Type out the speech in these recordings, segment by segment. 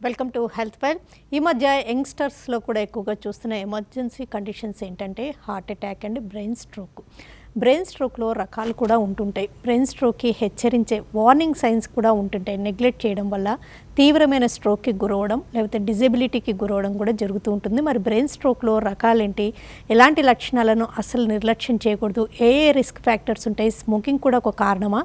Welcome to health file. ఈ మధ్య యంగ్స్టర్స్లో కూడా ఎక్కువగా చూస్తున్న ఎమర్జెన్సీ కండిషన్స్ ఏంటంటే heart attack and brain stroke. Brain స్ట్రోక్లో రకాలు కూడా ఉంటుంటాయి. బ్రెయిన్ స్ట్రోక్కి హెచ్చరించే వార్నింగ్ సైన్స్ కూడా ఉంటుంటాయి. నెగ్లెక్ట్ చేయడం వల్ల తీవ్రమైన స్ట్రోక్కి గురవడం లేకపోతే డిజబిలిటీకి గురవడం కూడా జరుగుతూ ఉంటుంది. మరి బ్రెయిన్ స్ట్రోక్లో రకాలేంటి, ఎలాంటి లక్షణాలను అసలు నిర్లక్ష్యం చేయకూడదు, ఏ రిస్క్ ఫ్యాక్టర్స్ ఉంటాయి, స్మోకింగ్ కూడా ఒక కారణమా,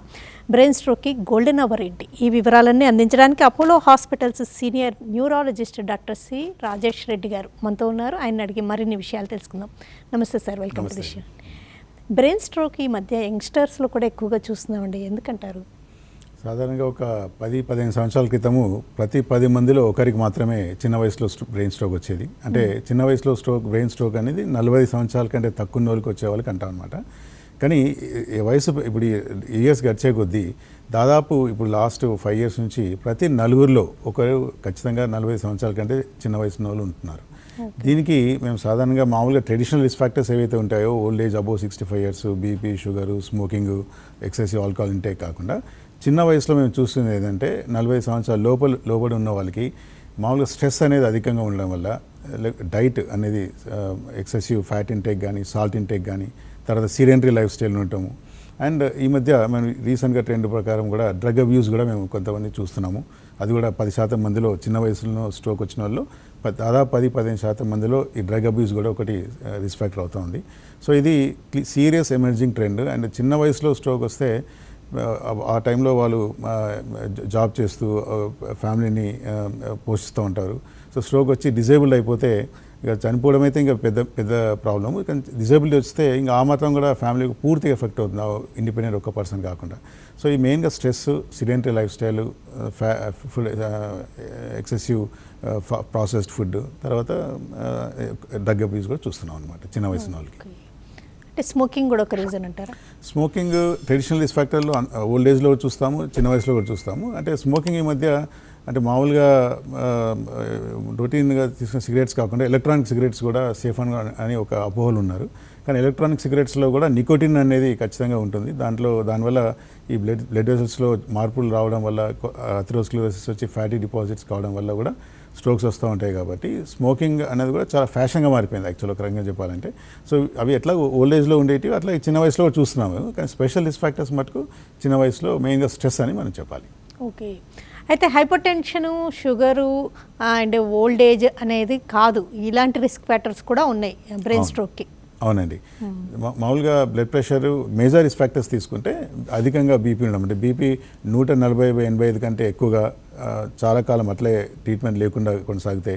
బ్రెయిన్ స్ట్రోక్కి గోల్డెన్ అవర్ ఏంటి, ఈ వివరాలన్నీ అందించడానికి Apollo Hospitals senior neurologist doctor C Rajesh Reddy గారు మనతో ఉన్నారు. ఆయన అడిగి మరిన్ని విషయాలు తెలుసుకుందాం. నమస్తే sir, welcome to the show. Brain stroke ఈ మధ్య యంగ్స్టర్స్లో కూడా ఎక్కువగా చూస్తున్నామండి, ఎందుకంటారు? సాధారణంగా ఒక 10-15 సంవత్సరాల క్రితము ప్రతి 10 మందిలో ఒకరికి మాత్రమే చిన్న వయసులో బ్రెయిన్ స్ట్రోక్ వచ్చేది. అంటే చిన్న వయసులో బ్రెయిన్ స్ట్రోక్ అనేది 40 సంవత్సరాల కంటే తక్కువ వాళ్ళకి వచ్చే వాళ్ళకి అంటాం అనమాట. కానీ ఈ వయసు ఇప్పుడు ఇయర్స్ గడిచే కొద్దీ దాదాపు ఇప్పుడు లాస్ట్ 5 years నుంచి ప్రతి 4 ఒకరు ఖచ్చితంగా 40 సంవత్సరాల కంటే చిన్న వయసు వాళ్ళు ఉంటున్నారు. దీనికి మేము సాధారణంగా మామూలుగా ట్రెడిషనల్ రిస్క్ ఫ్యాక్టర్స్ ఏవైతే ఉంటాయో old age above 65 years, BP, sugar, smoking, excessive alcohol intake కాకుండా చిన్న వయసులో మేము చూస్తుంది ఏంటంటే 40 సంవత్సరాల లోపల ఉన్న వాళ్ళకి మామూలుగా స్ట్రెస్ అనేది అధికంగా ఉండడం వల్ల డైట్ అనేది ఎక్సెసివ్ ఫ్యాట్ ఇంటేక్ కానీ, సాల్ట్ ఇంటేక్ కానీ, తర్వాత సిడెంటరీ లైఫ్ స్టైల్ ఉండటము. అండ్ ఈ మధ్య మేము రీసెంట్గా ట్రెండ్ ప్రకారం కూడా డ్రగ్ అబ్యూస్ కూడా మేము కొంతమంది చూస్తున్నాము. అది కూడా 10% మందిలో చిన్న వయసులో స్ట్రోక్ వచ్చిన వాళ్ళు దాదాపు 10-15% మందిలో ఈ డ్రగ్ అబ్యూస్ కూడా ఒకటి రిస్క్ ఫ్యాక్టర్ అవుతూ ఉంది. సో ఇది సీరియస్ ఎమర్జింగ్ ట్రెండ్. అండ్ చిన్న వయసులో స్ట్రోక్ వస్తే ఆ టైంలో వాళ్ళు జాబ్ చేస్తూ ఫ్యామిలీని పోషిస్తూ ఉంటారు. సో స్ట్రోక్ వచ్చి డిజేబుల్డ్ అయిపోతే ఇక చనిపోవడం అయితే ఇంకా పెద్ద ప్రాబ్లము. కానీ డిజేబిలిటీ వస్తే ఇంకా ఆ మాత్రం కూడా ఫ్యామిలీకి పూర్తిగా ఎఫెక్ట్ అవుతుంది, ఇండిపెండెంట్ ఒక్క పర్సన్ కాకుండా. సో ఈ మెయిన్గా stress, sedentary life style, food, excessive processed food, తర్వాత డ్రగ్ అబ్యూస్ కూడా చూస్తున్నాం అనమాట చిన్న వయసు వాళ్ళకి. అంటే స్మోకింగ్ కూడా ఒక రీజన్ అంటారా? స్మోకింగ్ ట్రెడిషనల్ రిస్క్ ఫ్యాక్టర్లో ఓల్డ్ ఏజ్లో కూడా చూస్తాము, చిన్న వయసులో కూడా చూస్తాము. అంటే స్మోకింగ్ ఈ మధ్య అంటే మామూలుగా రొటీన్గా తీసుకున్న సిగరెట్స్ కాకుండా ఎలక్ట్రానిక్ సిగరెట్స్ కూడా సేఫ్ అని ఒక అపోహలు ఉన్నారు. కానీ ఎలక్ట్రానిక్ సిగరెట్స్లో కూడా నికోటిన్ అనేది ఖచ్చితంగా ఉంటుంది. దానివల్ల ఈ బ్లడ్ వెసల్స్లో మార్పులు రావడం వల్ల అథెరోస్క్లెరోసిస్ వచ్చి ఫ్యాటీ డిపాజిట్స్ కావడం వల్ల కూడా స్ట్రోక్స్ వస్తూ ఉంటాయి. కాబట్టి స్మోకింగ్ అనేది కూడా చాలా ఫ్యాషన్గా మారిపోయింది యాక్చువల్గా ఒక రకంగా చెప్పాలంటే. సో అవి ఎట్లా ఓల్డ్ ఏజ్లో ఉండేటివి అట్లా చిన్న వయసులో చూస్తున్నాము. కానీ స్పెషల్ రిస్క్ ఫ్యాక్టర్స్ మటుకు చిన్న వయసులో మెయిన్గా స్ట్రెస్ అని మనం చెప్పాలి. ఓకే, అయితే hyper tension, sugar and old age అనేది కాదు, ఇలాంటి రిస్క్ ఫ్యాక్టర్స్ కూడా ఉన్నాయి బ్రెయిన్ స్ట్రోక్కి. అవునండి, మామూలుగా blood pressure major risk factors తీసుకుంటే అధికంగా బీపీ ఉండడం, అంటే బీపీ 140/85 కంటే ఎక్కువగా చాలా కాలం అట్లే ట్రీట్మెంట్ లేకుండా కొనసాగితే,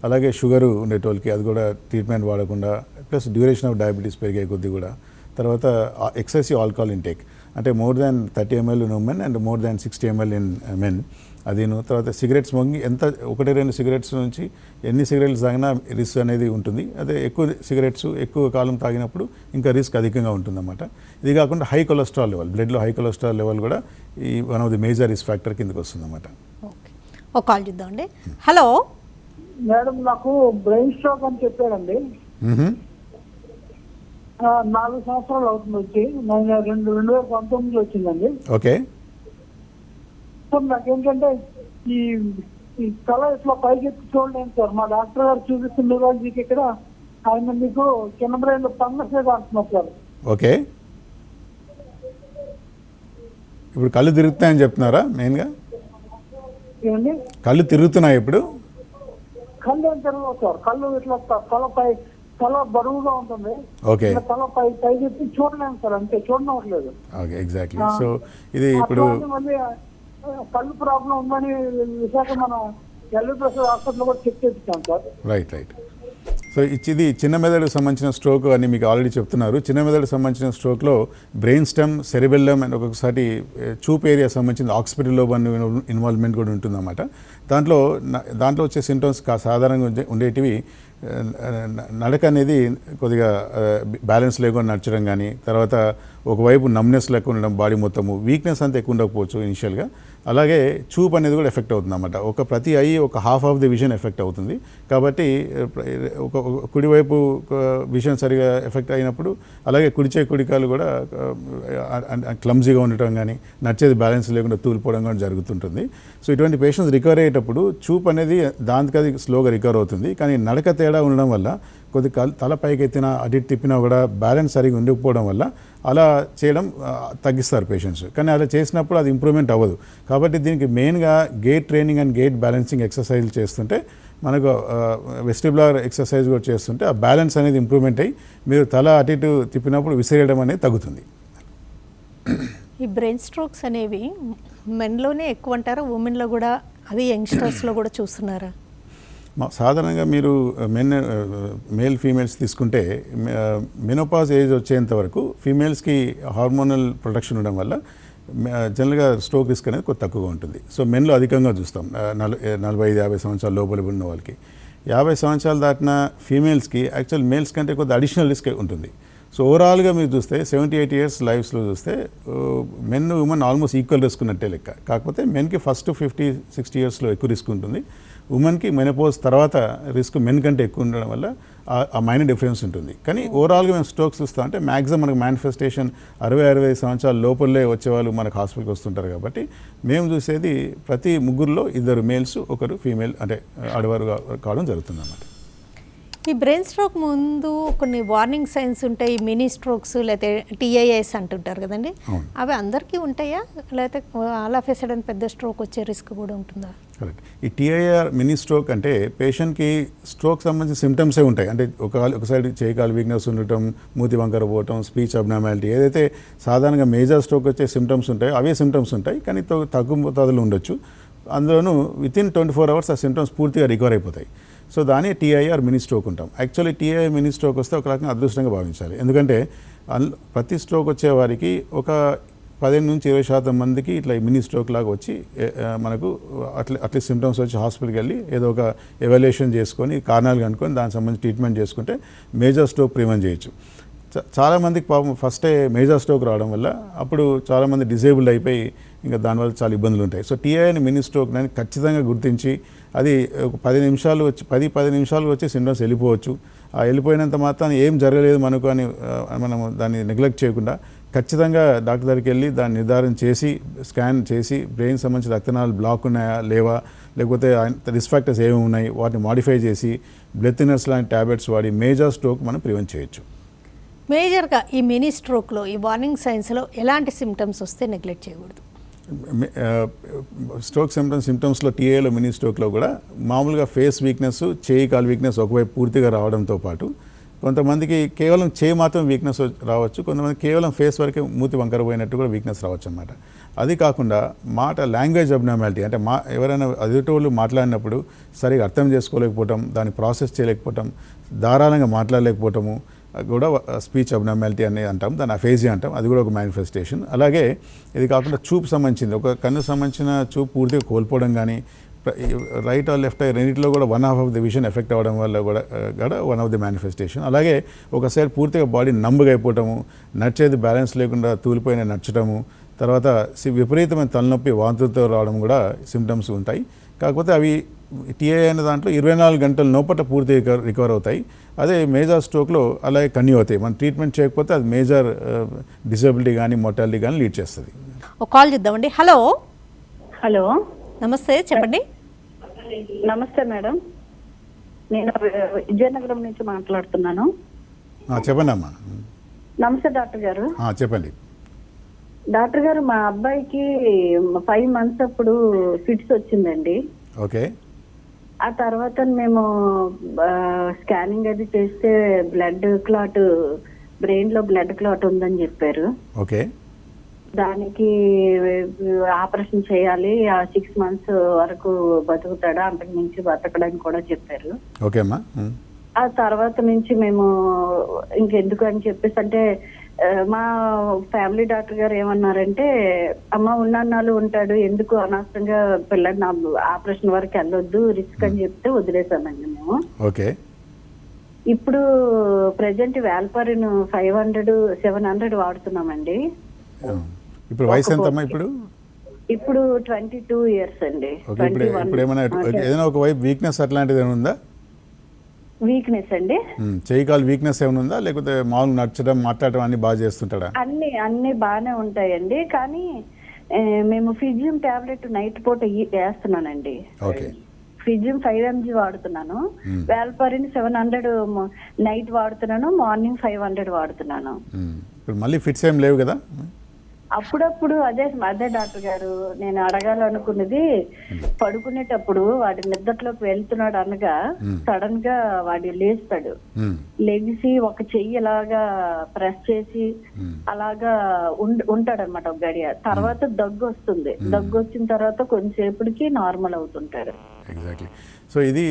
అలాగే షుగరు ఉండేటోళ్ళకి అది కూడా ట్రీట్మెంట్ వాడకుండా, ప్లస్ డ్యూరేషన్ ఆఫ్ డయాబెటీస్ పెరిగే కొద్దీ కూడా, తర్వాత ఎక్సెసివ్ ఆల్కహాల్ ఇంటేక్ అంటే more than 30 ml in women and more than 60 ml in men, అదేను. తర్వాత సిగరెట్ స్మోకింగ్ ఎంత 1-2 సిగరెట్స్ నుంచి ఎన్ని సిగరెట్స్ తాగినా రిస్క్ అనేది ఉంటుంది. అదే ఎక్కువ సిగరెట్స్ ఎక్కువ కాలం తాగినప్పుడు ఇంకా రిస్క్ అధికంగా ఉంటుందన్నమాట. ఇది కాకుండా హై కొలెస్ట్రాల్ లెవెల్, బ్లడ్లో హై కొలెస్ట్రాల్ లెవెల్ కూడా ఈ one of the major risk factor కిందకి వస్తుందన్నమాట. ఓకే, ఒక కాల్ చూద్దామండి. హలో మేడం, నాకు బ్రెయిన్ స్ట్రోక్ అని చెప్పారండి. 4 సంవత్సరాలు అవుతుంది వచ్చి, 2019 వచ్చిందండి. ఓకే, సార్ నాకేంటంటే ఈ తల ఇట్లా పైకి ఎత్తి చూడలేను సార్. మా డాక్టర్ గారు చూపిస్తున్న న్యూరాలజీకి ఇక్కడ ఆయన మీకు చిన్న బ్రెయిన్ లో ఫంగస్ అంటున్నారు సార్. ఓకే, ఇప్పుడు కళ్ళు తిరుగుతున్నాయని చెప్తున్నారా? మెయిన్గా ఏమండి, కళ్ళు తిరుగుతున్నాయి ఇప్పుడు? కళ్ళు ఏం తిరగవు సార్, కళ్ళు ఇట్లా తల బరువుగా ఉంటుంది. ఓకే, తల పైకి ఎత్తి చూడలేము సార్, అంతే, చూడనవట్లేదు. Okay, exactly. సో ఇది ఇప్పుడు మళ్ళీ కళ్ళు ప్రాబ్లం ఉందని విశాఖ మన ఎల్వి ప్రసాద్ హాస్పిటల్ కూడా చెక్ చేయించాం సార్. రైట్. సో ఇది చిన్న మెదడుకు సంబంధించిన స్ట్రోక్ అని మీకు ఆల్రెడీ చెప్తున్నారు. చిన్న మెదడుకు సంబంధించిన స్ట్రోక్లో బ్రెయిన్ స్టెమ్, సెరిబెల్లం అండ్ ఒక్కొక్కసారి చూప్ ఏరియా సంబంధించిన ఆక్సిపిటల్ లోబ్ అనే ఇన్వాల్వ్మెంట్ కూడా ఉంటుందన్నమాట. దాంట్లో వచ్చే సింటమ్స్ సాధారణంగా ఉండేటివి నడక అనేది కొద్దిగా బ్యాలెన్స్ లేకుండా నడచడం కానీ, తర్వాత ఒకవైపు నమ్నెస్ లేకుండా ఉండడం, బాడీ మొత్తము వీక్నెస్ అంతా ఎక్కువ ఉండకపోవచ్చు ఇనిషియల్గా. అలాగే చూపు అనేది కూడా ఎఫెక్ట్ అవుతుంది అన్నమాట. ప్రతి ఐ ఒక half of the vision effect అవుతుంది. కాబట్టి ఒక కుడివైపు విజన్ సరిగా ఎఫెక్ట్ అయినప్పుడు అలాగే కుడికాలు కూడా క్లమ్జీగా ఉండటం కానీ నడిచేది బ్యాలెన్స్ లేకుండా తూలిపోవడం కానీ జరుగుతుంటుంది. సో ఇటువంటి పేషెంట్స్ రికవర్ అయ్యేటప్పుడు చూపు అనేది దానికి అది స్లోగా రికవర్ అవుతుంది. కానీ నడక తేడా ఉండడం వల్ల కొద్ది తల పైకి ఎత్తినా అటు తిప్పినా కూడా బ్యాలెన్స్ సరిగా ఉండకపోవడం వల్ల అలా చేయడం తగ్గిస్తారు పేషెంట్స్. కానీ అలా చేసినప్పుడు అది ఇంప్రూవ్మెంట్ అవ్వదు. కాబట్టి దీనికి మెయిన్గా gait training and gait balancing ఎక్సర్సైజ్లు చేస్తుంటే మనకు వెస్టిబులర్ ఎక్సర్సైజ్ కూడా చేస్తుంటే ఆ బ్యాలెన్స్ అనేది ఇంప్రూవ్మెంట్ అయ్యి మీరు తల అటు ఇటు తిప్పినప్పుడు విసిరేయడం అనేది తగ్గుతుంది. ఈ బ్రెయిన్ స్ట్రోక్స్ అనేవి మెన్లోనే ఎక్కువ అంటారా, ఉమెన్లో కూడా, అది యంగ్స్టర్స్లో కూడా చూస్తున్నారా? సాధారణంగా మీరు మేల్ ఫీమేల్స్ తీసుకుంటే మెనోపాజ్ ఏజ్ వచ్చేంత వరకు ఫీమేల్స్కి హార్మోనల్ ప్రొడక్షన్ ఉండడం వల్ల జనరల్గా స్ట్రోక్ రిస్క్ అనేది కొద్ది తక్కువగా ఉంటుంది. సో మెన్లో అధికంగా చూస్తాం 45-50 సంవత్సరాల లోపల ఉన్న వాళ్ళకి. 50 సంవత్సరాలు దాటిన ఫీమేల్స్కి యాక్చువల్ మేల్స్ కంటే కొద్ది అడిషనల్ రిస్క్ ఉంటుంది. సో ఓవరాల్గా మీరు చూస్తే 78 ఇయర్స్ లైఫ్స్లో చూస్తే men women almost equal risk ఉన్నట్టే లెక్క. కాకపోతే మెన్కి ఫస్ట్ 50-60 ఇయర్స్లో ఎక్కువ రిస్క్ ఉంటుంది. ఉమెన్కి మెనోపోజ్ తర్వాత రిస్క్ మెన్ కంటే ఎక్కువ ఉండడం వల్ల ఆ మైనర్ డిఫరెన్స్ ఉంటుంది. కానీ ఓవరాల్గా మేము స్ట్రోక్స్ చూస్తాం అంటే మ్యాక్సిమం మనకు మేనిఫెస్టేషన్ 60-65 సంవత్సరాల లోపలే వచ్చేవాళ్ళు మనకు హాస్పిటల్కి వస్తుంటారు. కాబట్టి మేము చూసేది ప్రతి ముగ్గురులో 2 మేల్స్ 1 ఫీమేల్ అంటే ఆడవారు కావడం జరుగుతుంది అన్నమాట. ఈ బ్రెయిన్ స్ట్రోక్ ముందు కొన్ని వార్నింగ్ సైన్స్ ఉంటాయి, మినీ స్ట్రోక్స్ లేకపోతే టీఐఎస్ అంటుంటారు కదండి, అవి అందరికీ ఉంటాయా లేకపోతే ఆల్ ఆఫ్ ఎ సడన్ పెద్ద స్ట్రోక్ వచ్చే రిస్క్ కూడా ఉంటుందా? కరెక్ట్. ఈ టీఐఆర్ మినీ స్ట్రోక్ అంటే పేషెంట్కి స్ట్రోక్ సంబంధించిన సిమ్టమ్సే ఉంటాయి. అంటే ఒక సైడ్ చేయికాలు వీక్నెస్ ఉండటం, మూతి వంకర పోవటం, స్పీచ్ అబ్నార్మాలిటీ, ఏదైతే సాధారణంగా మేజర్ స్ట్రోక్ వచ్చే సిమ్టమ్స్ ఉంటాయో అవే సిమ్టమ్స్ ఉంటాయి. కానీ తగ్గు మోతాదులు ఉండొచ్చు. అందులోనూ వితిన్ 24 అవర్స్ ఆ సిమ్టమ్స్ పూర్తిగా రికవర్ అయిపోతాయి. సో దాన్ని టీఐఆర్ మినీ స్ట్రోక్ ఉంటాం. యాక్చువల్లీ టీఐఆర్ మినీ స్ట్రోక్ వస్తే ఒక రకంగా అదృష్టంగా భావించాలి. ఎందుకంటే ప్రతి స్ట్రోక్ వచ్చే వారికి ఒక 15-20% మందికి ఇట్లా మినీ స్ట్రోక్ లాగా వచ్చి మనకు అట్లీస్ట్ సిమ్టమ్స్ వచ్చి హాస్పిటల్కి వెళ్ళి ఏదో ఒక ఎవాల్యుయేషన్ చేసుకొని కారణాలు కనుక్కొని దానికి సంబంధించి ట్రీట్మెంట్ చేసుకుంటే మేజర్ స్ట్రోక్ ప్రివెంట్ చేయొచ్చు. చాలామందికి పాపం ఫస్టే మేజర్ స్ట్రోక్ రావడం వల్ల అప్పుడు చాలామంది డిజేబుల్డ్ అయిపోయి ఇంకా దానివల్ల చాలా ఇబ్బందులు ఉంటాయి. సో టీఐని మినీ స్ట్రోక్ అని ఖచ్చితంగా గుర్తించి అది ఒక 10 నిమిషాలు వచ్చి సిమ్టమ్స్ వెళ్ళిపోవచ్చు. ఆ వెళ్ళిపోయినంత మాత్రాన్ని ఏం జరగలేదు మనకు అని మనము దాన్ని నెగ్లెక్ట్ చేయకుండా ఖచ్చితంగా డాక్టర్ దగ్గరికి వెళ్ళి దాన్ని నిర్ధారణ చేసి స్కాన్ చేసి బ్రెయిన్ సంబంధించిన రక్తనాళాలు బ్లాక్ ఉన్నాయా లేవా, లేకపోతే రిస్క్ ఫ్యాక్టర్స్ ఏమి ఉన్నాయి వాటిని మాడిఫై చేసి బ్లడ్ థిన్నర్స్ లాంటి ట్యాబ్లెట్స్ వాడి మేజర్ స్ట్రోక్ మనం ప్రివెంట్ చేయొచ్చు. మేజర్గా ఈ మినీ స్ట్రోక్లో ఈ వార్నింగ్ సైన్స్లో ఎలాంటి సిమ్టమ్స్ వస్తే నెగ్లెక్ట్ చేయకూడదు? స్ట్రోక్ సిమ్టమ్స్లో టీఏలో మినీ స్ట్రోక్లో కూడా మామూలుగా ఫేస్ వీక్నెస్, చేయి కాలు వీక్నెస్ ఒకవైపు పూర్తిగా రావడంతో పాటు కొంతమందికి కేవలం చేయి మాత్రం వీక్నెస్ రావచ్చు, కొంతమంది కేవలం ఫేస్ వరకే మూతి వంకర పోయినట్టు కూడా వీక్నెస్ రావచ్చు అన్నమాట. అది కాకుండా లాంగ్వేజ్ అబ్నార్మాలిటీ అంటే ఎవరైనా ఎదుటోళ్ళు మాట్లాడినప్పుడు సరిగా అర్థం చేసుకోలేకపోవటం, దాన్ని ప్రాసెస్ చేయలేకపోవటం, ధారాళంగా మాట్లాడలేకపోవటము కూడా స్పీచ్ అబ్నార్మాలిటీ అనేది అంటాం, దాన్ని అఫేజియా అంటాం. అది కూడా ఒక మేనిఫెస్టేషన్. అలాగే ఇది కాకుండా చూపు సంబంధించింది, ఒక కన్ను సంబంధించిన చూపు పూర్తిగా కోల్పోవడం కానీ, రైట్ ఆర్ లెఫ్ట్ రెండింటిలో కూడా 1/2 ఆఫ్ ది విజన్ ఎఫెక్ట్ అవ్వడం వల్ల కూడా 1 ఆఫ్ ది మేనిఫెస్టేషన్. అలాగే ఒకసారి పూర్తిగా బాడీ నంబుగా అయిపోవటము, నడిచేది బ్యాలెన్స్ లేకుండా తూలిపోయిన నచ్చటము, తర్వాత విపరీతమైన తలనొప్పి వాంతులతో రావడం కూడా సిమ్టమ్స్ ఉంటాయి. కాకపోతే అవి టీఐ అనే దాంట్లో 24 గంటల లోపల పూర్తిగా రికవర్ అవుతాయి. అదే మేజర్ స్ట్రోక్లో అలాగే కన్యూ అవుతాయి. మనం ట్రీట్మెంట్ చేయకపోతే అది మేజర్ డిసేబిలిటీ కానీ మోర్టాలిటీ కానీ లీడ్ చేస్తుంది. ఒక కాల్ చేద్దామండి. హలో హలో, నమస్తే, చెప్పండి. నమస్తే మేడం, నేను విజయనగరం నుంచి మాట్లాడుతున్నాను. చెప్పండి అమ్మా. నమస్తే డాక్టర్ గారు. చెప్పండి డాక్టర్ గారు, మా అబ్బాయికి 5 months అప్పుడు ఫిట్స్ వచ్చిందండి. ఓకే. ఆ తర్వాత మేము స్కానింగ్ అది చేస్తే బ్లడ్ క్లాట్, బ్రెయిన్ లో బ్లడ్ క్లాట్ ఉందని చెప్పారు. ఓకే. దానికి ఆపరేషన్ చేయాలి, 6 months వరకు బతుకుతాడా, అంతకు మించి బతకడానికి కూడా చెప్పారు. ఓకే అమ్మా. ఆ తర్వాత నుంచి మేము ఇంకెందుకు అని చెప్పేసి, అంటే మా ఫ్యామిలీ డాక్టర్ గారు ఏమన్నారంటే, అమ్మ ఉన్నాళ్ళు ఉంటాడు, ఎందుకు అనవసరంగా పిల్లల్ని ఆపరేషన్ వరకు వెళ్ళొద్దు, రిస్క్ అని చెప్తే వదిలేసామండి మేము. ఓకే. ఇప్పుడు ప్రెసెంట్ వాల్పారిన్ 500-700 వాడుతున్నామండి. ఇప్పుడు వయసు ఎంతమ్మా? ఇప్పుడు 22 ఇయర్స్ అండి. ఓకే, ఇప్పుడు ఏమైనా ఏదైనా ఒక వైపు వీక్నెస్ అట్లాంటిది ఏమైనా ఉందా? వీక్నెస్ అండి, చేయి కాలు వీక్నెస్ ఏమైనా ఉందా, లేకపోతే మామూలు నడచడం మాట్లాడడం అన్ని బాగా చేస్తుంటాడా? అన్ని బాగానే ఉంటాయండి. కానీ మేము ఫిజియం టాబ్లెట్ నైట్ పూట వేస్తున్నానండి. ఓకే, ఫిజియం 5 mg వాడుతున్నాను, వాల్పరిన్ 700 నైట్ వాడుతున్నాను, మార్నింగ్ 500 వాడుతున్నాను. ఇప్పుడు మళ్ళీ ఫిట్స్ ఏం లేవు కదా? అప్పుడప్పుడు అదే డాక్టర్ గారు నేను అడగాలనుకున్నది, పడుకునేటప్పుడు వాడి నిద్రలోకి వెళ్తున్నాడు అనగా సడన్ గా వాడు లేస్తాడు, లెగిసి ఒక చెయ్యి అలాగా ప్రెస్ చేసి అలాగా ఉంటాడు అనమాట ఒక గడియ. తర్వాత దగ్గు వస్తుంది, దగ్గు వచ్చిన తర్వాత కొంచెంసేపటికి నార్మల్ అవుతుంటాడు. ఎగ్జాక్ట్లీ. సో ఇది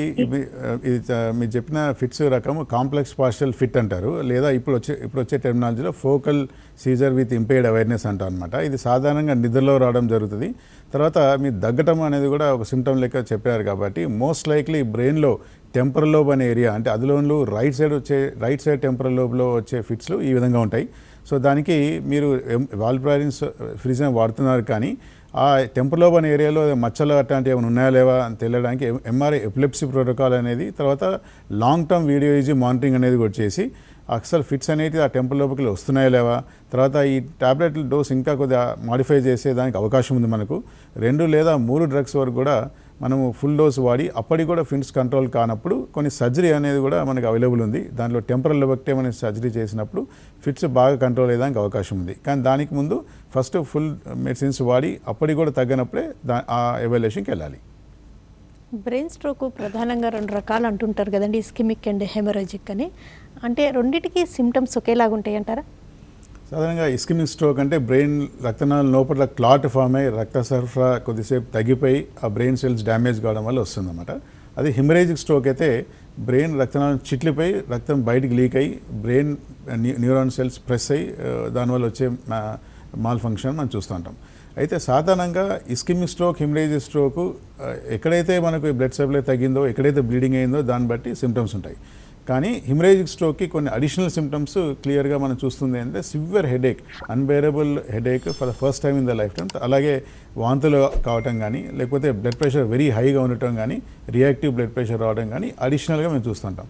మీరు చెప్పిన ఫిట్స్ రకము కాంప్లెక్స్ పార్షియల్ ఫిట్ అంటారు, లేదా ఇప్పుడు వచ్చే టెర్మినాలజీలో focal seizure with impaired awareness అంటారు అనమాట. ఇది సాధారణంగా నిద్రలో రావడం జరుగుతుంది. తర్వాత మీరు దగ్గటం అనేది కూడా ఒక సిమ్టమ్ లెక్క చెప్పారు కాబట్టి మోస్ట్ లైక్లీ బ్రెయిన్లో టెంపరల్ లోబ్ అనే ఏరియా, అంటే అదిలోనూ రైట్ సైడ్ టెంపరల్ లోబ్లో వచ్చే ఫిట్స్లు ఈ విధంగా ఉంటాయి. సో దానికి మీరు వాల్పరిన్ ఫిజియం వాడుతున్నారు, కానీ ఆ టెంపరల్ లోబ్ అనే ఏరియాలో మచ్చలు అట్లాంటివి ఏమైనా ఉన్నాయా లేవా అని తెలియడానికి ఎంఆర్ఐ ఎపిలెప్సీ ప్రోటోకాల్ అనేది, తర్వాత long term video easy monitoring అనేది కూడా చేసి అసలు ఫిట్స్ అనేవి ఆ టెంపరల్ లోపలికి వస్తున్నాయా లేవా, తర్వాత ఈ టాబ్లెట్ డోస్ ఇంకా కొద్దిగా మాడిఫై చేసేదానికి అవకాశం ఉంది. మనకు 2 లేదా 3 డ్రగ్స్ వరకు కూడా మనము ఫుల్ డోస్ వాడి అప్పటికి కూడా ఫిట్స్ కంట్రోల్ కానప్పుడు కొన్ని సర్జరీ అనేది కూడా మనకు అవైలబుల్ ఉంది. దాంట్లో టెంపరల్ లోబెక్టమ్ అనే సర్జరీ చేసినప్పుడు ఫిట్స్ బాగా కంట్రోల్ అయ్యేదానికి అవకాశం ఉంది. కానీ దానికి ముందు ఫస్ట్ ఫుల్ మెడిసిన్స్ వాడి అప్పటికి కూడా తగ్గినప్పుడే ఆ ఎవాల్యుయేషన్కి వెళ్ళాలి. బ్రెయిన్ స్ట్రోక్ ప్రధానంగా 2 రకాలు అంటుంటారు కదండి, ఇస్కిమిక్ అండ్ హెమరేజిక్ అని. అంటే రెండింటికి సిమ్టమ్స్ ఒకేలాగా ఉంటాయి అంటారా? సాధారణంగా ఇస్కిమిక్ స్ట్రోక్ అంటే బ్రెయిన్ రక్తనాళ లోపల క్లాట్ ఫామ్ అయ్యి రక్త సరఫరా కొద్దిసేపు తగ్గిపోయి ఆ బ్రెయిన్ సెల్స్ డ్యామేజ్ కావడం వల్ల వస్తుందన్నమాట. అది హెమరేజిక్ స్ట్రోక్ అయితే బ్రెయిన్ రక్తనాళం చిట్లిపోయి రక్తం బయటికి లీక్ అయ్యి బ్రెయిన్ న్యూరాన్ సెల్స్ ప్రెస్ అయ్యి దానివల్ల వచ్చే మాల్ ఫంక్షన్ మనం చూస్తూ ఉంటాం. అయితే సాధారణంగా ఇస్కిమిక్ స్ట్రోక్, హెమరేజిక్ స్ట్రోక్ ఎక్కడైతే మనకు బ్లడ్ సప్లై తగ్గిందో, ఎక్కడైతే బ్లీడింగ్ అయిందో దాన్ని బట్టి సిమ్టమ్స్ ఉంటాయి. కానీ హిమరేజిక్ స్ట్రోక్కి కొన్ని అడిషనల్ సిమ్టమ్స్ క్లియర్గా మనం చూస్తుంది అంటే severe headache, unbearable headache for the first time in the life time, అలాగే వాంతులు కావటం కానీ, లేకపోతే బ్లడ్ ప్రెషర్ వెరీ హైగా ఉండటం కానీ, రియాక్టివ్ బ్లడ్ ప్రెషర్ రావడం కానీ అడిషనల్గా మేము చూస్తుంటాం.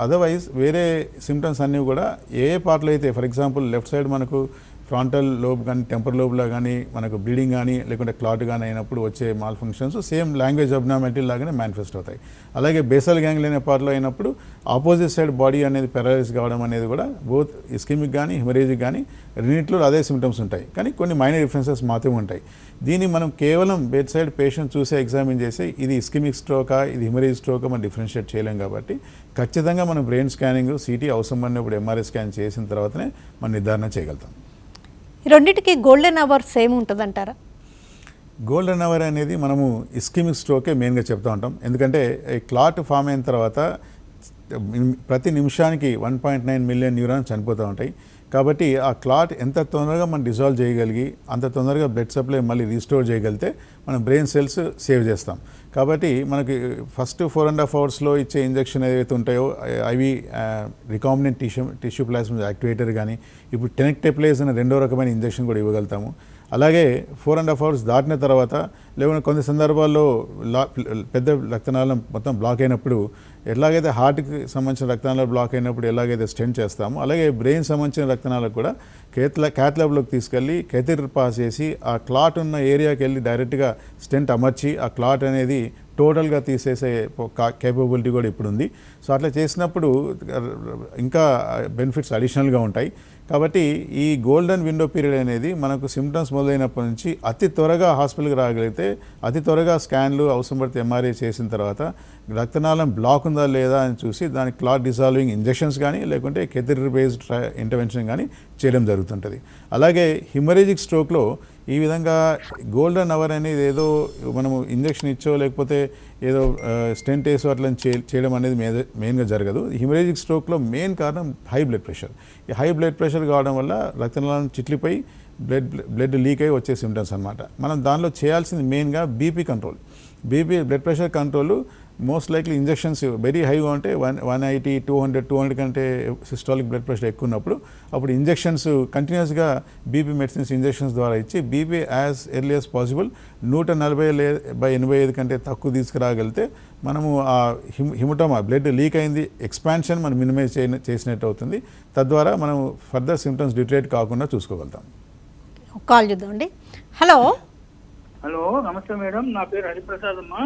అదర్వైజ్ వేరే సిమ్టమ్స్ అన్నీ కూడా ఏ పార్ట్లో అయితే, ఫర్ ఎగ్జాంపుల్ లెఫ్ట్ సైడ్ మనకు ఫ్రాంటల్ లోబ్ కానీ టెంపర్ లోబ్లో కానీ మనకు బ్లీడింగ్ కానీ లేకుంటే క్లాట్ కానీ అయినప్పుడు వచ్చే mall functions same language abnormality లాగానే మేనిఫెస్ట్ అవుతాయి. అలాగే బేసల్ గ్యాంగ్లియన్ అనే పార్ట్లో అయినప్పుడు ఆపోజిట్ సైడ్ బాడీ అనేది పెరాలైజ్ కావడం అనేది కూడా బోత్ ఇస్కిమిక్ కానీ హెమరేజిక్ కానీ రెండింటిలో అదే సిమ్టమ్స్ ఉంటాయి, కానీ కొన్ని మైనర్ డిఫరెన్సెస్ మాత్రమే ఉంటాయి. దీన్ని మనం కేవలం బెడ్ సైడ్ పేషెంట్ చూసే ఎగ్జామిన్ చేసి ఇది ఇస్కిమిక్ స్ట్రోకా ఇది హెమరేజిక్ స్ట్రోకా మనం డిఫరెన్షియేట్ చేయలేం. కాబట్టి ఖచ్చితంగా మనం బ్రెయిన్ స్కానింగ్, సిటీ అవసరం పడినప్పుడు ఎంఆర్ఐ స్కాన్ చేసిన తర్వాతనే మనం నిర్ధారణ చేయగలుగుతాం. ఈ రెండింటికి గోల్డెన్ అవర్ సేమ్ ఉంటుందంటారా? గోల్డెన్ అవర్ అనేది మనము ఇస్కిమిక్ స్ట్రోకే మెయిన్గా చెప్తూ ఉంటాం. ఎందుకంటే ఈ క్లాట్ ఫామ్ అయిన తర్వాత ప్రతి నిమిషానికి 1.9 మిలియన్ న్యూరాన్స్ చనిపోతూ ఉంటాయి. కాబట్టి ఆ క్లాట్ ఎంత తొందరగా మనం డిజాల్వ్ చేయగలిగి అంత తొందరగా బ్లడ్ సప్లై మళ్ళీ రీస్టోర్ చేయగలిగితే మనం బ్రెయిన్ సెల్స్ సేవ్ చేస్తాం. కాబట్టి మనకి ఫస్ట్ 4.5 అవర్స్లో ఇచ్చే ఇంజెక్షన్ ఏవైతే ఉంటాయో అవి రికాంబినెంట్ టిష్యూ ప్లాస్మా యాక్టివేటర్ కానీ, ఇప్పుడు టెనెక్టెప్లేజ్ అనే 2వ రకమైన ఇంజెక్షన్ కూడా ఇవ్వగలుగుతాము. అలాగే 4.5 అవర్స్ దాటిన తర్వాత లేకుంటే కొన్ని సందర్భాల్లో పెద్ద రక్తనాళం మొత్తం బ్లాక్ అయినప్పుడు ఎలాగైతే హార్ట్కి సంబంధించిన రక్తనాళాలు బ్లాక్ అయినప్పుడు ఎలాగైతే స్టెంట్ చేస్తామో, అలాగే బ్రెయిన్ సంబంధించిన రక్తనాళాలకు కూడా క్యాత్ ల్యాబ్లోకి తీసుకెళ్ళి కెథెటర్ పాస్ చేసి ఆ క్లాట్ ఉన్న ఏరియాకి వెళ్ళి డైరెక్ట్గా స్టెంట్ అమర్చి ఆ క్లాట్ అనేది టోటల్గా తీసేసే కేపబిలిటీ కూడా ఇప్పుడు ఉంది. సో అట్లా చేసినప్పుడు ఇంకా బెనిఫిట్స్ అడిషనల్గా ఉంటాయి. కాబట్టి ఈ గోల్డెన్ విండో పీరియడ్ అనేది మనకు సిమ్టమ్స్ మొదలైనప్పటి నుంచి అతి త్వరగా హాస్పిటల్కి రాగలిగితే, అతి త్వరగా స్కాన్లు అవసరం పడితే ఎంఆర్ఐ చేసిన తర్వాత రక్తనాళం బ్లాక్ ఉందా లేదా అని చూసి దానికి క్లాట్ డిజాల్వింగ్ ఇంజెక్షన్స్ కానీ లేకుంటే కెథెటర్ బేస్డ్ ఇంటర్వెన్షన్ కానీ చేయడం జరుగుతుంటుంది. అలాగే హిమరేజిక్ స్ట్రోక్లో ఈ విధంగా గోల్డెన్ అవర్ అనేది ఏదో మనము ఇంజెక్షన్ ఇచ్చో లేకపోతే ఏదో స్టెంట్ వేసో అట్లా చేయడం అనేది మెయిన్గా జరగదు. హిమరేజిక్ స్ట్రోక్లో మెయిన్ కారణం హై బ్లడ్ ప్రెషర్. ఈ హై బ్లడ్ ప్రెషర్ కావడం వల్ల రక్తనాళం చిట్లిపోయి బ్లడ్ లీక్ అయ్యి వచ్చే సిమ్టమ్స్ అనమాట. మనం దానిలో చేయాల్సింది మెయిన్గా BP control. Blood pressure control most likely injections very హైగా ఉంటే 180 200 కంటే సిస్టాలిక్ బ్లడ్ ప్రెషర్ ఎక్కువ ఉన్నప్పుడు అప్పుడు ఇంజెక్షన్స్ కంటిన్యూస్గా బీపీ మెడిసిన్స్ ఇంజెక్షన్స్ ద్వారా ఇచ్చి BP as early as possible 140/85 కంటే తక్కువ తీసుకురాగలిగితే మనము ఆ హిమటోమా బ్లడ్ లీక్ అయింది ఎక్స్పాన్షన్ మనం మినిమైజ్ చేసినట్టు అవుతుంది. తద్వారా మనం ఫర్దర్ సిమ్టమ్స్ డిటరేట్ కాకుండా చూసుకోగలుగుతాం. కాల్ చూద్దామండి. హలో హలో, నమస్తే మేడం. నా పేరు హరిప్రసాద్ అమ్మా.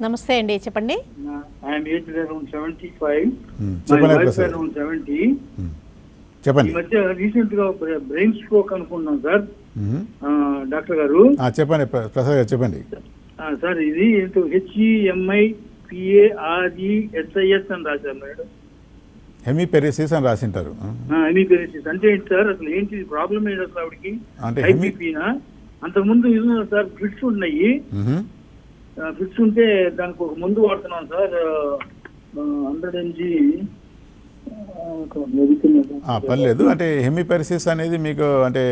నమస్తే అండి, చెప్పండి. I'm aged around 75. చెప్పండి మై వైఫ్ ప్రసాద్. అరౌండ్ 70. చెప్పండి. ఈ మధ్య రీసెంట్ గా బ్రెయిన్ స్ట్రోక్ అనుకున్నాం సార్. డాక్టర్ గారు చెప్పండి ప్రసాద్ గారు చెప్పండి. సార్ ఇది HEMIPARESIS అని రాశారు మేడం. హెమిపెరిసిస్ అని రాసింటారు. హెమిపెరిసిస్ అంటే ఏంటి సార్? అసలు ఏంటి ప్రాబ్లం ఏంటి అసలు ఆవిడకి? అంటే హైబీపీనా? అంతకుముందు సార్ ఫిట్స్ ఉన్నాయి. ఫిట్స్ ఉంటే దానికి ఒక మందు వాడుతున్నాం సార్, 100 mg. పర్లేదు. అంటే హెమిపెరిసిస్ అనేది మీకు అంటే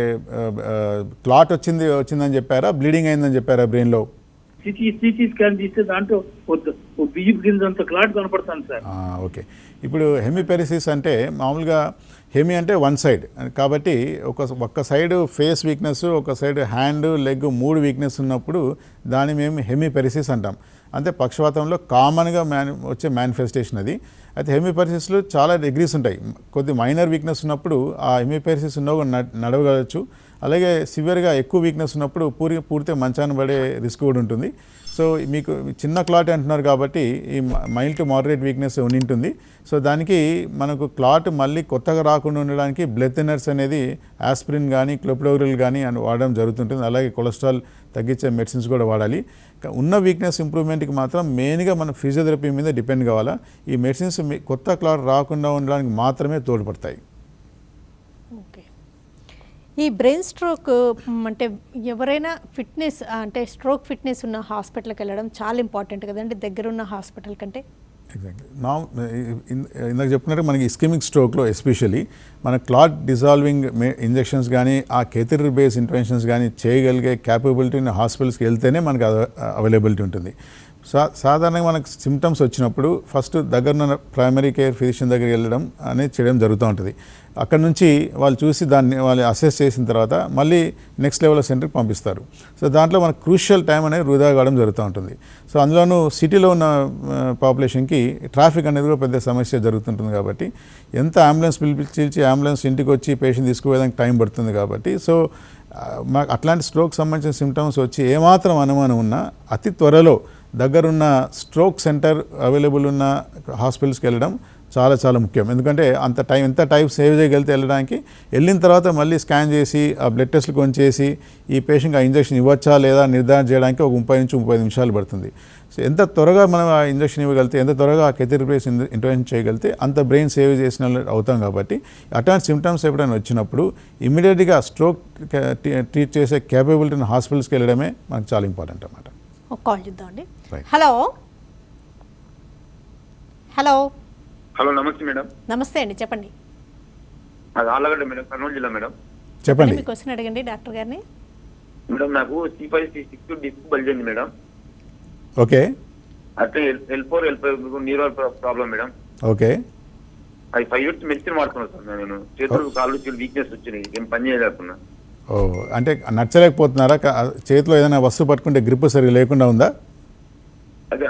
క్లాట్ వచ్చిందని చెప్పారా, బ్లీడింగ్ అయిందని చెప్పారా బ్రెయిన్లో? సిటీ స్కాన్ తీస్తే దాంట్లో బియ్యపు గింజ అంత క్లాట్ కనపడతాను సార్. ఓకే. ఇప్పుడు హెమిపెరిసిస్ అంటే మామూలుగా హెమి అంటే వన్ సైడ్ కాబట్టి ఒక్క సైడ్ ఫేస్ వీక్నెస్, ఒక సైడ్ హ్యాండ్ లెగ్ 3 వీక్నెస్ ఉన్నప్పుడు దాన్ని మేము హెమిపెరిసిస్ అంటాం. అంటే పక్షవాతంలో కామన్గా వచ్చే మేనిఫెస్టేషన్ అది. అయితే హెమిపెరిసిస్లో చాలా డిగ్రీస్ ఉంటాయి. కొద్ది మైనర్ వీక్నెస్ ఉన్నప్పుడు ఆ హెమిపెరిసిస్ నడవగలచ్చు. అలాగే సివియర్గా ఎక్కువ వీక్నెస్ ఉన్నప్పుడు పూర్తిగా మంచాన పడే రిస్క్ కూడా ఉంటుంది. సో మీకు చిన్న క్లాట్ అంటున్నారు కాబట్టి ఈ మైల్డ్ టు మోడరేట్ వీక్నెస్ ఉంటుంది. సో దానికి మనకు క్లాట్ మళ్ళీ కొత్తగా రాకుండా ఉండడానికి బ్లడ్ థిన్నర్స్ అనేది ఆస్పిరిన్ కానీ క్లోప్రోగ్రిల్ కానీ వాడడం జరుగుతుంటుంది. అలాగే కొలెస్ట్రాల్ తగ్గించే మెడిసిన్స్ కూడా వాడాలి. ఉన్న వీక్నెస్ ఇంప్రూవ్మెంట్కి మాత్రం మెయిన్గా మనం ఫిజియోథెరపీ మీద డిపెండ్ కావాలా. ఈ మెడిసిన్స్ కొత్త క్లాట్ రాకుండా ఉండడానికి మాత్రమే తోడ్పడతాయి. ఓకే. ఈ బ్రెయిన్ స్ట్రోక్ అంటే ఎవరైనా ఫిట్నెస్ అంటే స్ట్రోక్ ఫిట్నెస్ ఉన్న హాస్పిటల్కి వెళ్ళడం చాలా ఇంపార్టెంట్ కదండి, దగ్గరున్న హాస్పిటల్ కంటే. ఎగ్జాక్ట్లీ. ఇందాక చెప్పినట్టు మనకి ఇస్కెమిక్ స్ట్రోక్లో ఎస్పెషల్లీ మన క్లాట్ డిజాల్వింగ్ ఇంజెక్షన్స్ కానీ ఆ కేథెటర్ బేస్ ఇంటర్వెన్షన్స్ కానీ చేయగలిగే క్యాపబిలిటీ ఉన్న హాస్పిటల్స్కి వెళ్తేనే మనకు అవైలబిలిటీ ఉంటుంది. సాధారణంగా మనకు సిమ్టమ్స్ వచ్చినప్పుడు ఫస్ట్ దగ్గరున్న ప్రైమరీ కేర్ ఫిజిషియన్ దగ్గరికి వెళ్ళడం అనేది చేయడం జరుగుతూ ఉంటుంది. అక్కడ నుంచి వాళ్ళు చూసి దాన్ని వాళ్ళు అసెస్ చేసిన తర్వాత మళ్ళీ నెక్స్ట్ లెవెల్ సెంటర్కి పంపిస్తారు. సో దాంట్లో మనకు క్రూషియల్ టైం అనేది వృధా కావడం జరుగుతూ ఉంటుంది. సో అందులోనూ సిటీలో ఉన్న పాపులేషన్కి ట్రాఫిక్ అనేది కూడా పెద్ద సమస్య జరుగుతుంటుంది కాబట్టి ఎంత అంబులెన్స్ పిలిపించి అంబులెన్స్ ఇంటికి వచ్చి పేషెంట్ తీసుకుపోయేదానికి టైం పడుతుంది కాబట్టి సో మాకు అట్లాంటి స్ట్రోక్ సంబంధించిన సిమ్టమ్స్ వచ్చి ఏమాత్రం అనుమానం ఉన్నా అతి త్వరలో దగ్గరున్న స్ట్రోక్ సెంటర్ అవైలబుల్ ఉన్న హాస్పిటల్స్కి వెళ్ళడం చాలా చాలా ముఖ్యం. ఎందుకంటే ఎంత టైం సేవ్ చేయగలిగితే వెళ్ళడానికి, వెళ్ళిన తర్వాత మళ్ళీ స్కాన్ చేసి ఆ బ్లడ్ టెస్ట్లు కొంచేసి ఈ పేషెంట్కి ఆ ఇంజెక్షన్ ఇవ్వచ్చా లేదా నిర్ధారణ చేయడానికి ఒక 30 నుంచి 35 నిమిషాలు పడుతుంది. సో ఎంత త్వరగా మనం ఆ ఇంజెక్షన్ ఇవ్వగలిగితే, ఎంత త్వరగా ఆ కేథెటర్ బేస్ ఇంటర్వెన్షన్ చేయగలిగితే అంత బ్రెయిన్ సేవ్ చేసిన అవుతాం. కాబట్టి అట్లాంటి సిమ్టమ్స్ ఎప్పుడైనా వచ్చినప్పుడు ఇమ్మీడియట్గా స్ట్రోక్ ట్రీట్ చేసే కేపబిలిటీ ఉన్న హాస్పిటల్స్కి వెళ్ళడమే మనకు చాలా ఇంపార్టెంట్ అన్నమాట. ఒక కాల్ చూద్దామండి. హలో హలో హలో, నమస్తే మేడం. నమస్తే అండి, చెప్పండి. అది ఆళ్ళగడ్డ మేడం, కర్నూలు జిల్లా మేడం. చెప్పండి. మీ క్వశ్చన్ అడగండి డాక్టర్ గారిని. మేడం నాకు C5 C6 డిస్క్ బల్జ్ అయింది మేడం. ఓకే. అయితే L4 L5 neural problem madam. Okay. అది 5 years మెడిసిన్ వాడుతున్నాను సార్. నేను చేతులు కాళ్ళు వీక్నెస్ వచ్చినాయి, ఏం పని చేయలేకున్నా. అంటే నచ్చలేకపోతున్నారా? చేతిలో ఏదైనా వస్తువు పట్టుకుంటే గ్రిప్ సరిగా లేకుండా ఉందా? అదే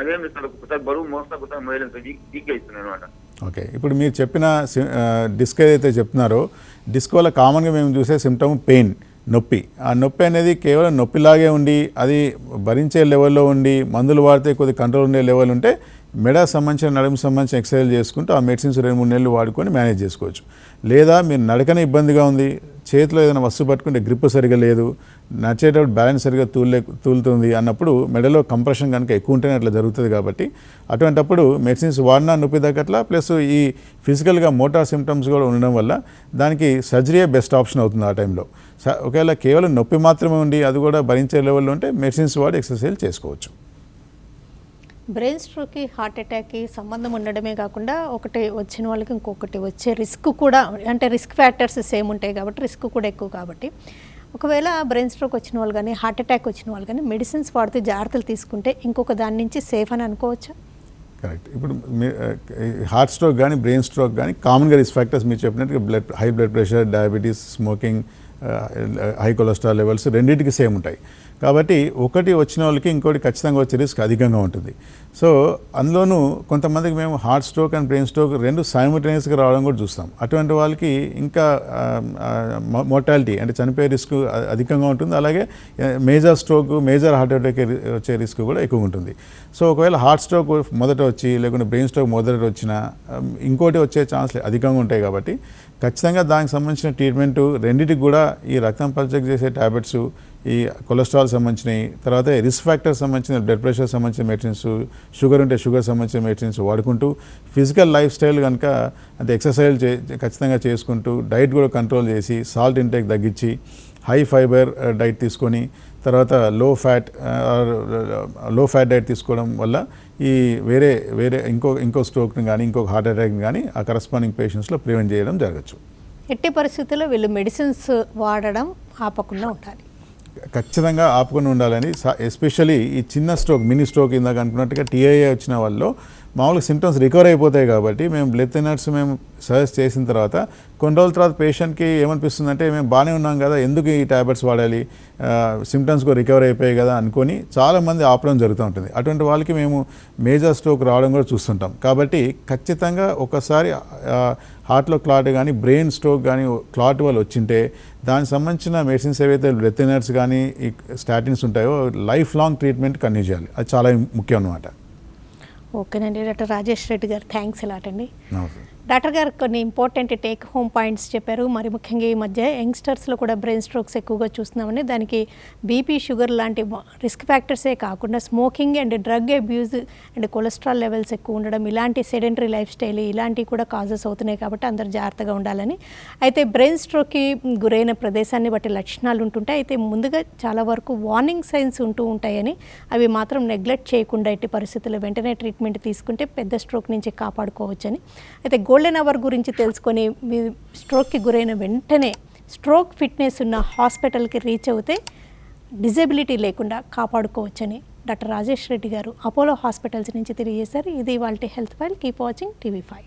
ఒకసారి బరువు మోస్తా వీక్ అవుతుంది అనమాట. ఓకే. ఇప్పుడు మీరు చెప్పిన డిస్క్ ఏదైతే చెప్తున్నారో డిస్క్ వల్ల కామన్గా మేము చూసే సిమ్టమ్ పెయిన్, నొప్పి. ఆ నొప్పి అనేది కేవలం నొప్పిలాగే ఉండి అది భరించే లెవెల్లో ఉండి మందులు వాడితే కొద్ది కంట్రోల్ ఉండే లెవెల్ ఉంటే మెడ సంబంధించిన నడుము సంబంధించిన ఎక్సర్సైజ్ చేసుకుంటూ ఆ మెడిసిన్స్ 2-3 నెలలు వాడుకొని మేనేజ్ చేసుకోవచ్చు. లేదా మీరు నడకనే ఇబ్బందిగా ఉంది, చేతిలో ఏదైనా వస్తువు పట్టుకుంటే గ్రిప్ సరిగా లేదు, నడిచేటప్పుడు బ్యాలెన్స్ సరిగా తూలుతుంది అన్నప్పుడు మెడలో కంప్రెషన్ కనుక ఎక్కువ ఉంటేనే అట్లా జరుగుతుంది. కాబట్టి అటువంటప్పుడు మెడిసిన్స్ వాడినా నొప్పి తగ్గట్లా ప్లస్ ఈ ఫిజికల్గా మోటార్ సిమ్టమ్స్ కూడా ఉండడం వల్ల దానికి సర్జరీయే బెస్ట్ ఆప్షన్ అవుతుంది ఆ టైంలో. ఒకవేళ కేవలం నొప్పి మాత్రమే ఉండి అది కూడా భరించే లెవెల్లో ఉంటే మెడిసిన్స్ వాడి ఎక్సర్సైజ్ చేసుకోవచ్చు. బ్రెయిన్ స్ట్రోక్కి హార్ట్ అటాక్కి సంబంధం ఉండడమే కాకుండా ఒకటి వచ్చిన వాళ్ళకి ఇంకొకటి వచ్చే రిస్క్ కూడా, అంటే రిస్క్ ఫ్యాక్టర్స్ సేమ్ ఉంటాయి కాబట్టి రిస్క్ కూడా ఎక్కువ. కాబట్టి ఒకవేళ బ్రెయిన్ స్ట్రోక్ వచ్చిన వాళ్ళు కానీ హార్ట్ అటాక్ వచ్చిన వాళ్ళు కానీ మెడిసిన్స్ వాడితే జాగ్రత్తలు తీసుకుంటే ఇంకొక దాని నుంచి సేఫ్ అని అనుకోవచ్చా? కరెక్ట్. ఇప్పుడు హార్ట్ స్ట్రోక్ కానీ బ్రెయిన్ స్ట్రోక్ కానీ కామన్గా రిస్క్ ఫ్యాక్టర్స్ మీరు చెప్పినట్టుగా high blood pressure, diabetes, smoking, high cholesterol levels రెండింటికి సేమ్ ఉంటాయి. కాబట్టి ఒకటి వచ్చిన వాళ్ళకి ఇంకోటి ఖచ్చితంగా వచ్చే రిస్క్ అధికంగా ఉంటుంది. సో అందులోనూ కొంతమందికి మేము heart stroke and brain stroke రెండు సైమల్టేనియస్గా రావడం కూడా చూస్తాం. అటువంటి వాళ్ళకి ఇంకా మోర్టాలిటీ అంటే చనిపోయే రిస్క్ అధికంగా ఉంటుంది. అలాగే major stroke, major heart attack వచ్చే రిస్క్ కూడా ఎక్కువ ఉంటుంది. సో ఒకవేళ హార్ట్ స్ట్రోక్ మొదట వచ్చి లేకుంటే బ్రెయిన్ స్ట్రోక్ మొదట వచ్చినా ఇంకోటి వచ్చే ఛాన్స్లు అధికంగా ఉంటాయి. కాబట్టి ఖచ్చితంగా దానికి సంబంధించిన ట్రీట్మెంటు రెండింటికి కూడా ఈ రక్తం పరీక్ష చేసే ట్యాబ్లెట్స్, ఈ కొలెస్ట్రాల్ సంబంధించినవి, తర్వాత రిస్క్ ఫ్యాక్టర్ సంబంధించిన బ్లడ్ ప్రెషర్ సంబంధించిన మెడిసిన్స్, షుగర్ ఉంటే షుగర్ సంబంధించిన మెడిసిన్స్ వాడుకుంటూ ఫిజికల్ లైఫ్ స్టైల్ కనుక అంటే ఎక్సర్సైజ్ ఖచ్చితంగా చేసుకుంటూ డైట్ కూడా కంట్రోల్ చేసి సాల్ట్ ఇంటేక్ తగ్గించి హై ఫైబర్ డైట్ తీసుకొని తర్వాత లో ఫ్యాట్ డైట్ తీసుకోవడం వల్ల ఈ వేరే ఇంకో స్ట్రోక్ని కానీ ఇంకొక హార్ట్ అటాక్ని కానీ ఆ కరస్పాండింగ్ పేషెంట్స్లో ప్రివెంట్ చేయడం జరగచ్చు. ఎట్టి పరిస్థితుల్లో వీళ్ళు మెడిసిన్స్ వాడడం ఆపకుండా ఉండాలి. ఖచ్చితంగా ఆపుకొని ఉండాలని, ఎస్పెషల్లీ ఈ చిన్న స్ట్రోక్, మినీ స్ట్రోక్ ఇందాక అనుకున్నట్టుగా టీఐఏ వచ్చిన వాళ్ళు మామూలుగా సిమ్టమ్స్ రికవర్ అయిపోతాయి. కాబట్టి మేము బ్లడ్ థిన్నర్స్ మేము సజెస్ట్ చేసిన తర్వాత కొన్ని రోజుల తర్వాత పేషెంట్కి ఏమనిపిస్తుందంటే మేము బాగానే ఉన్నాం కదా, ఎందుకు ఈ ట్యాబ్లెట్స్ వాడాలి, సిమ్టమ్స్ కూడా రికవర్ అయిపోయాయి కదా అనుకొని చాలామంది ఆపడం జరుగుతూ ఉంటుంది. అటువంటి వాళ్ళకి మేము మేజర్ స్ట్రోక్ రావడం కూడా చూస్తుంటాం. కాబట్టి ఖచ్చితంగా ఒకసారి హార్ట్లో క్లాట్ కానీ బ్రెయిన్ స్ట్రోక్ కానీ క్లాట్ వల్ల వచ్చింటే దానికి సంబంధించిన మెడిసిన్స్ ఏవైతే బ్లడ్ థిన్నర్స్ కానీ ఈ స్టాటిన్స్ ఉంటాయో లైఫ్ లాంగ్ ట్రీట్మెంట్ కంటిన్యూ చేయాలి. అది చాలా ముఖ్యం అన్నమాట. ఓకేనండి. డాక్టర్ రాజేష్ రెడ్డి గారు, థ్యాంక్స్ అలాట్ అండి. నమస్తే. డాక్టర్ గారు కొన్ని ఇంపార్టెంట్ టేక్ హోమ్ పాయింట్స్ చెప్పారు. మరి ముఖ్యంగా ఈ మధ్య యంగ్స్టర్స్లో కూడా బ్రెయిన్ స్ట్రోక్స్ ఎక్కువగా చూస్తున్నామని, దానికి బీపీ, షుగర్ లాంటి రిస్క్ ఫ్యాక్టర్సే కాకుండా smoking and drug abuse and cholesterol levels ఎక్కువ ఉండడం, ఇలాంటి సెడెంటరీ లైఫ్ స్టైల్ ఇలాంటివి కూడా కాజెస్ అవుతున్నాయి. కాబట్టి అందరూ జాగ్రత్తగా ఉండాలని. అయితే బ్రెయిన్ స్ట్రోక్కి గురైన ప్రదేశాన్ని బట్టి లక్షణాలు ఉంటుంటాయి. అయితే ముందుగా చాలా వరకు వార్నింగ్ సైన్స్ ఉంటూ ఉంటాయని, అవి మాత్రం నెగ్లెక్ట్ చేయకుండా ఎట్టి పరిస్థితుల్లో వెంటనే ట్రీట్మెంట్ తీసుకుంటే పెద్ద స్ట్రోక్ నుంచి కాపాడుకోవచ్చని. అయితే గోల్డెన్ అవర్ గురించి తెలుసుకొని మీ స్ట్రోక్కి గురైన వెంటనే స్ట్రోక్ ఫిట్నెస్ ఉన్న హాస్పిటల్కి రీచ్ అవుతే డిజేబిలిటీ లేకుండా కాపాడుకోవచ్చని డాక్టర్ రాజేష్ రెడ్డి గారు అపోలో హాస్పిటల్స్ నుంచి తెలియజేశారు. ఇది ఇవాల్టి health file. Keep watching TV5.